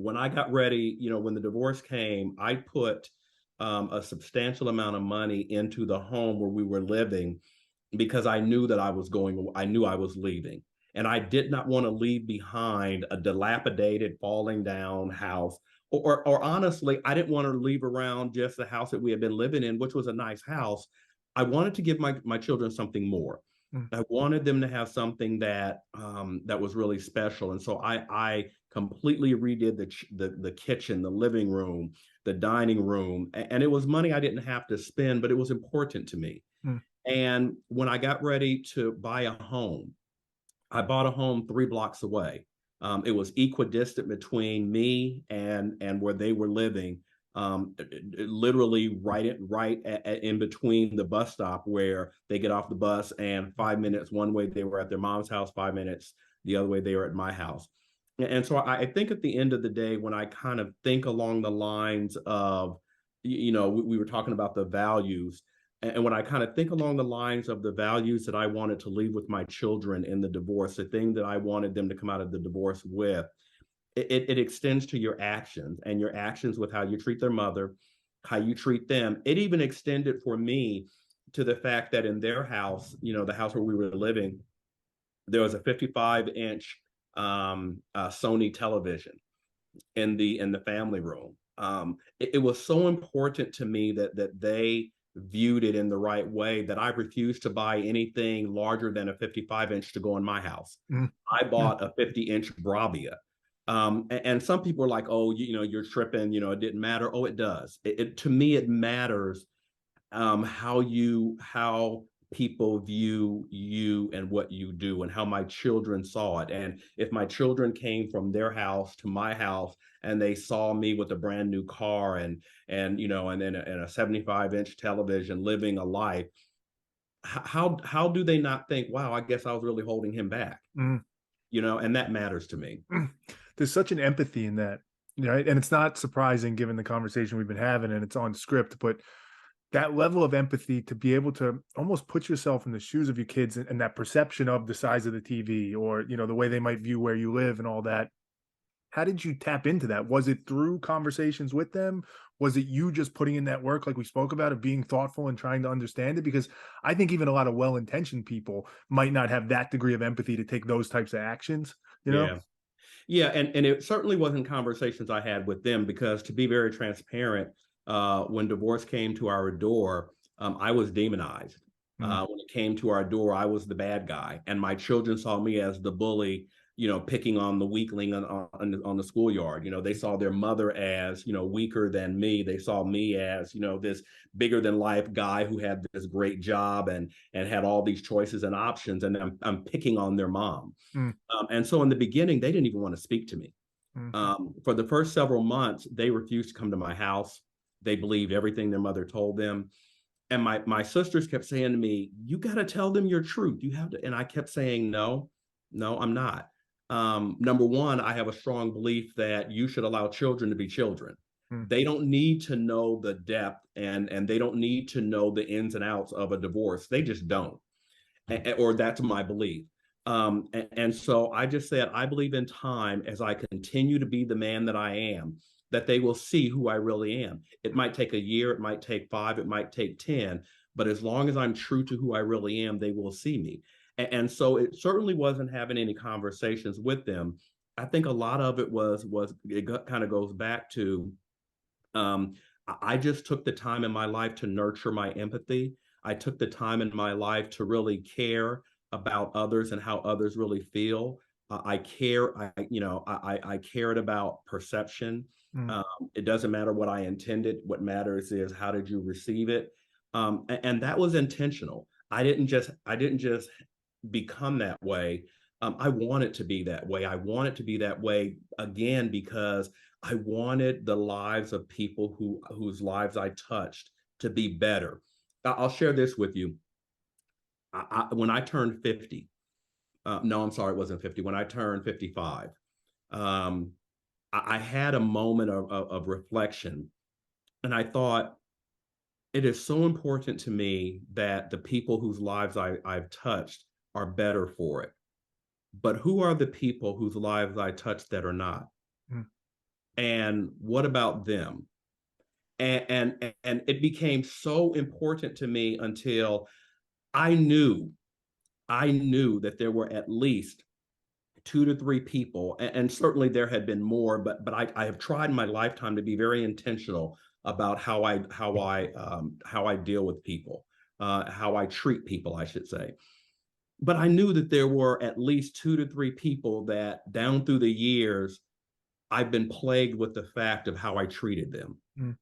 when I got ready, when the divorce came, I put a substantial amount of money into the home where we were living because I knew that I knew I was leaving. And I did not want to leave behind a dilapidated, falling down house. Or honestly, I didn't want to leave around just the house that we had been living in, which was a nice house. I wanted to give my children something more. Mm. I wanted them to have something that was really special, and so I completely redid the kitchen, the living room, the dining room, and it was money I didn't have to spend, but it was important to me. Mm. And when I got ready to buy a home, I bought a home 3 blocks away. It was equidistant between me and where they were living. Literally in between the bus stop where they get off the bus, and 5 minutes one way they were at their mom's house, 5 minutes the other way they were at my house. And so I think at the end of the day, when I kind of think along the lines of, we were talking about the values, and when I kind of think along the lines of the values that I wanted to leave with my children in the divorce, the thing that I wanted them to come out of the divorce with, it extends to your actions, and your actions with how you treat their mother, how you treat them. It even extended for me to the fact that in their house, the house where we were living, there was a 55-inch Sony television in the family room. It was so important to me that they viewed it in the right way that I refused to buy anything larger than a 55-inch to go in my house. Mm. I Mm. bought a 50-inch Bravia. And some people are like, oh, you're tripping, it didn't matter. Oh, it does. To me, it matters how people view you and what you do, and how my children saw it. And if my children came from their house to my house and they saw me with a brand new car and then a 75-inch television living a life, how do they not think, wow, I guess I was really holding him back? Mm. And that matters to me. Mm. There's such an empathy in that, right? And it's not surprising given the conversation we've been having and it's on script, but that level of empathy to be able to almost put yourself in the shoes of your kids and that perception of the size of the TV or, the way they might view where you live and all that. How did you tap into that? Was it through conversations with them? Was it you just putting in that work like we spoke about of being thoughtful and trying to understand it? Because I think even a lot of well-intentioned people might not have that degree of empathy to take those types of actions, you know? Yeah. Yeah, and it certainly wasn't conversations I had with them, because to be very transparent, when divorce came to our door, I was demonized. Mm. When it came to our door, I was the bad guy, and my children saw me as the bully, picking on the weakling on the schoolyard. They saw their mother as, weaker than me. They saw me as, this bigger than life guy who had this great job and had all these choices and options, and I'm picking on their mom. Mm. And so in the beginning, they didn't even want to speak to me. Mm. For the first several months, they refused to come to my house. They believed everything their mother told them. And my sisters kept saying to me, you got to tell them your truth. You have to. And I kept saying, no, no, I'm not. Number one, I have a strong belief that you should allow children to be children. Mm. They don't need to know the depth, and they don't need to know the ins and outs of a divorce. They just don't. Or that's my belief. And so I just said, I believe in time, as I continue to be the man that I am, that they will see who I really am. It might take a year, it might take 5, it might take 10, but as long as I'm true to who I really am, they will see me. And so it certainly wasn't having any conversations with them. I think a lot of it kind of goes back to, um, I just took the time in my life to nurture my empathy. I took the time in my life to really care about others and how others really feel. I cared about perception. Mm. Um, it doesn't matter what I intended. What matters is how did you receive it, and that was intentional. I didn't just become that way. I want it to be that way. I want it to be that way again because I wanted the lives of people whose lives I touched to be better. I'll share this with you. When I turned 50, no, I'm sorry, it wasn't 50. When I turned 55, um, I had a moment of reflection, and I thought, it is so important to me that the people whose lives I've touched are better for it. But who are the people whose lives I touch that are not? Mm. And what about them? And it became so important to me until I knew I knew that there were at least two to three people, and certainly there had been more, but I have tried in my lifetime to be very intentional about how I deal with people, how I treat people, I should say. But I knew that there were at least two to three people that down through the years I've been plagued with the fact of how I treated them. Mm,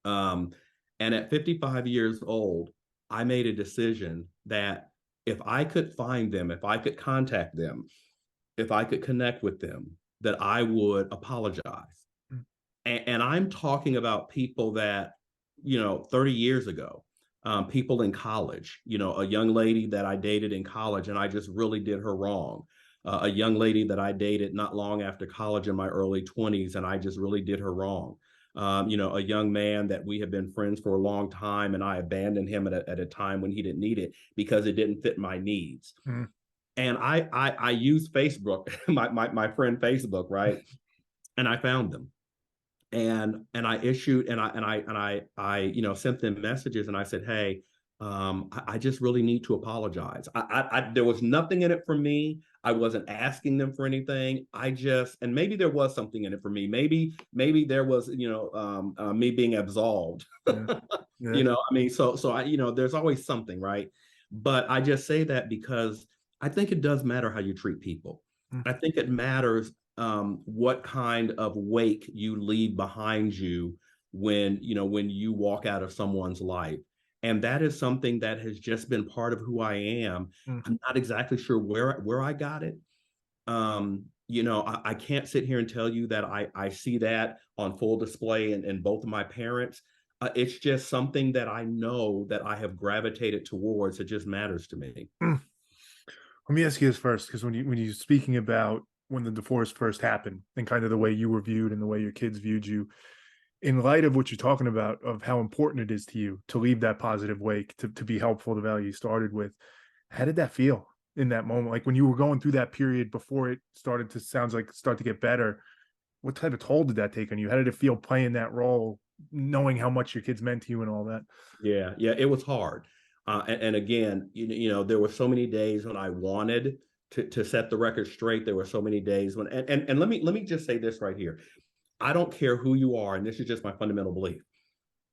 Um, and at 55 years old, I made a decision that if I could find them, if I could contact them, if I could connect with them, that I would apologize. mm, And I'm talking about people that, 30 years ago, people in college, a young lady that I dated in college and I just really did her wrong. A young lady that I dated not long after college in my early 20s and I just really did her wrong. A young man that we have been friends for a long time and I abandoned him at a time when he didn't need it because it didn't fit my needs. mm, And I use Facebook, my friend Facebook, right? And I found them and I issued and I sent them messages and I said, hey, I just really need to apologize. There was nothing in it for me. I wasn't asking them for anything. And maybe there was something in it for me. Maybe there was me being absolved. yeah, yeah, I mean, so I there's always something, right? But I just say that because I think it does matter how you treat people. mm, I think it matters what kind of wake you leave behind you when you walk out of someone's life. And that is something that has just been part of who I am. mm. I'm not exactly sure where I got it. I can't sit here and tell you that I see that on full display in both of my parents. It's just something that I know that I have gravitated towards. It just matters to me. Mm. Let me ask you this first, because when you speaking about when the divorce first happened and kind of the way you were viewed and the way your kids viewed you, in light of what you're talking about, of how important it is to you to leave that positive wake, to be helpful, the value you started with, how did that feel in that moment? Like when you were going through that period before it started to sounds like start to get better, what type of toll did that take on you? How did it feel playing that role, knowing how much your kids meant to you and all that? Yeah, it was hard. And again, there were so many days when I wanted to set the record straight. There were so many days when, and let me just say this right here. I don't care who you are, and this is just my fundamental belief.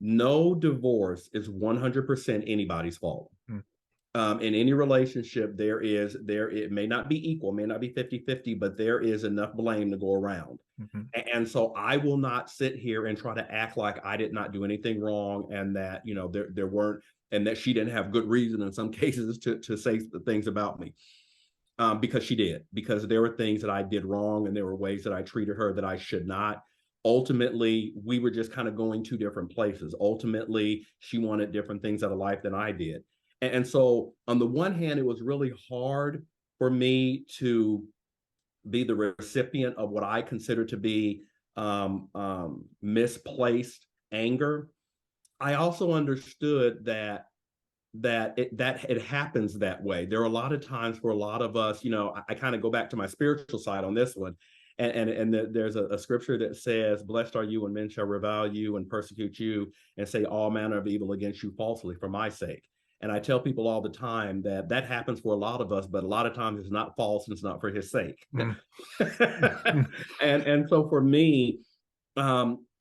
No divorce is 100% anybody's fault. Mm, In any relationship, it may not be equal, may not be 50-50, but there is enough blame to go around. mhm, And so I will not sit here and try to act like I did not do anything wrong and that, there weren't, and that she didn't have good reason in some cases to say the things about me. Because she did, because there were things that I did wrong and there were ways that I treated her that I should not. Ultimately, we were just kind of going two different places. Ultimately, she wanted different things out of life than I did. And so, on the one hand, it was really hard for me to be the recipient of what I consider to be misplaced anger. I also understood that it happens that way. There are a lot of times for a lot of us, I kind of go back to my spiritual side on this one. There's a scripture that says, blessed are you when men shall revile you and persecute you and say all manner of evil against you falsely for my sake. And I tell people all the time that happens for a lot of us, but a lot of times it's not false and it's not for his sake. mm, mm, and so for me,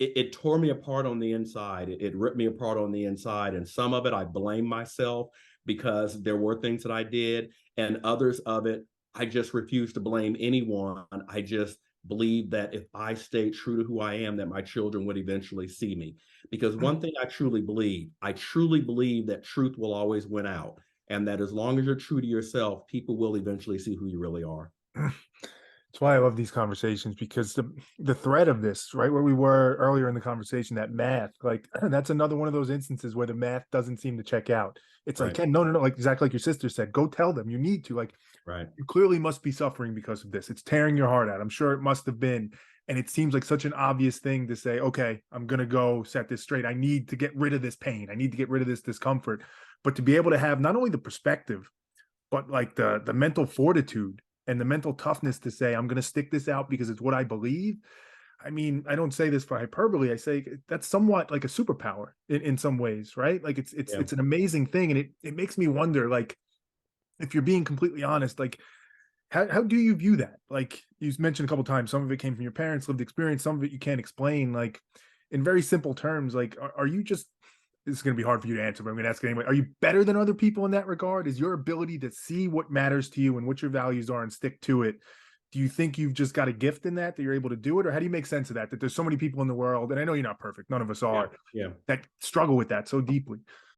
it tore me apart on the inside. It ripped me apart on the inside. And some of it, I blame myself because there were things that I did, and others of it, I just refuse to blame anyone. I just believe that if I stay true to who I am, that my children would eventually see me. Because mm. one thing I truly believe that truth will always win out. And that as long as you're true to yourself, people will eventually see who you really are. That's why I love these conversations, because the thread of this, right where we were earlier in the conversation, that math, like that's another one of those instances where the math doesn't seem to check out. It's like, Right. Ken, no, no, no, like exactly like your sister said, go tell them. You need to, like, Right. you clearly must be suffering because of this. It's tearing your heart out. I'm sure it must have been. And it seems like such an obvious thing to say, okay, I'm gonna go set this straight. I need to get rid of this pain. I need to get rid of this discomfort. But to be able to have not only the perspective, but like the mental fortitude and the mental toughness to say, I'm going to stick this out because it's what I believe. I mean, I don't say this for hyperbole. I say that's somewhat like a superpower in some ways, right? Like Yeah. it's an amazing thing, and it makes me wonder, like, if you're being completely honest, like how do you view that? Like you mentioned a couple times, some of it came from your parents, lived experience, some of it you can't explain. Like in very simple terms, like are you just, this is going to be hard for you to answer, but I'm going to ask it anyway. Are you better than other people in that regard? Is your ability to see what matters to you and what your values are and stick to it? Do you think you've just got a gift in that you're able to do it, or how do you make sense of that? That there's so many people in the world, and I know you're not perfect, none of us Yeah. are, Yeah. that struggle with that so deeply.